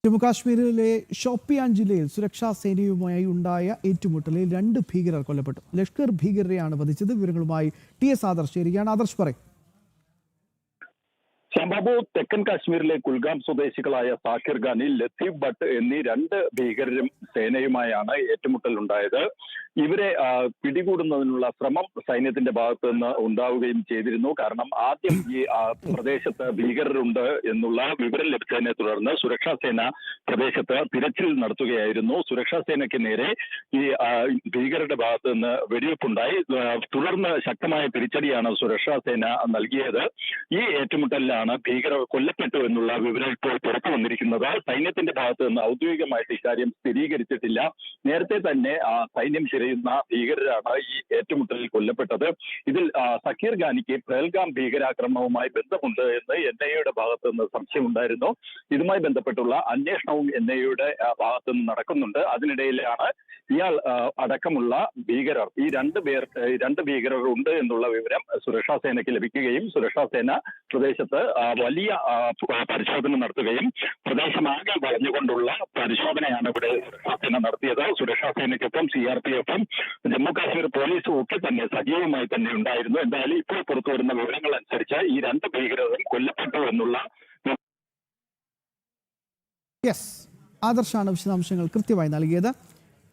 ജമ്മുകാശ്മീരിലെ ഷോപ്പിയാൻ ജില്ലയിൽ സുരക്ഷാ സേനയുമായി ഉണ്ടായ ഏറ്റുമുട്ടലിൽ 2 ഭീകരർ കൊല്ലപ്പെട്ടു. ലഷ്കർ ഭീകരരെയാണ് വധിച്ചത്. വിവരങ്ങളുമായി TS ആദർശ് ചേരുകയാണ്. ആദർശ് പറയും. ശംബാബു, തെക്കൻ കാശ്മീരിലെ കുൽഗാം സ്വദേശികളായ സാക്കിർ ഖാനി, ലത്തീഫ് ഭട്ട് എന്നീ 2 ഭീകരരും സേനയുമായാണ് ഏറ്റുമുട്ടൽ ഉണ്ടായത്. ഇവരെ പിടികൂടുന്നതിനുള്ള ശ്രമം സൈന്യത്തിന്റെ ഭാഗത്ത് നിന്ന് ഉണ്ടാവുകയും ചെയ്തിരുന്നു. കാരണം ആദ്യം ഈ പ്രദേശത്ത് ഭീകരരുണ്ട് എന്നുള്ള വിവരം ലഭിച്ചതിനെ തുടർന്ന് സുരക്ഷാ സേന പ്രദേശത്ത് തിരച്ചിൽ നടത്തുകയായിരുന്നു. സുരക്ഷാ സേനയ്ക്ക് നേരെ ഈ ഭീകരരുടെ ഭാഗത്ത് നിന്ന് വെടിവെപ്പുണ്ടായി. തുടർന്ന് ശക്തമായ തിരിച്ചടിയാണ് സുരക്ഷാ സേന നൽകിയത്. ഈ ഏറ്റുമുട്ടലിലാണ് ഭീകരർ കൊല്ലപ്പെട്ടു എന്നുള്ള വിവരം ഇപ്പോൾ പുറത്തു വന്നിരിക്കുന്നത്. സൈന്യത്തിന്റെ ഭാഗത്ത് നിന്ന് ഔദ്യോഗികമായിട്ട് ഇക്കാര്യം സ്ഥിരീകരിച്ചിട്ടില്ല. നേരത്തെ തന്നെ സൈന്യം തിരയുന്ന ഭീകരരാണ് ഈ ഏറ്റുമുട്ടലിൽ കൊല്ലപ്പെട്ടത്. ഇതിൽ സക്കീർ ഖാനിക്ക് പെഹൽഗാം ഭീകരാക്രമണവുമായി ബന്ധമുണ്ട് എന്ന് NIA ഭാഗത്ത് നിന്ന് സംശയമുണ്ടായിരുന്നു. ഇതുമായി ബന്ധപ്പെട്ടുള്ള അന്വേഷണവും NIA ഭാഗത്ത് നിന്ന് നടക്കുന്നുണ്ട്. അതിനിടയിലാണ് ഇയാൾ അടക്കമുള്ള ഭീകരർ, ഈ 2 ഭീകരർ ഉണ്ട് എന്നുള്ള വിവരം സുരക്ഷാ സേനയ്ക്ക് ലഭിക്കുകയും സുരക്ഷാ സേന പ്രദേശത്ത് വലിയ പരിശോധന നടത്തുകയും പ്രദേശമാകെ വളഞ്ഞുകൊണ്ടുള്ള പരിശോധനയാണ് ഇവിടെ സുരക്ഷാ സേന നടത്തിയത്. സുരക്ഷാ സേനയ്ക്കൊപ്പം CRPF-ഉം ജമ്മു കാശ്മീർ പോലീസും ഒക്കെ തന്നെ സജീവമായി തന്നെ ഉണ്ടായിരുന്നു. എന്തായാലും ഇപ്പോൾ പുറത്തു വരുന്ന വിവരങ്ങൾ അനുസരിച്ച് ഈ 2 ഭീകരരും കൊല്ലപ്പെട്ടു എന്നുള്ള ആദർശാണ് വിശദാംശങ്ങൾ കൃത്യമായി നൽകിയത്.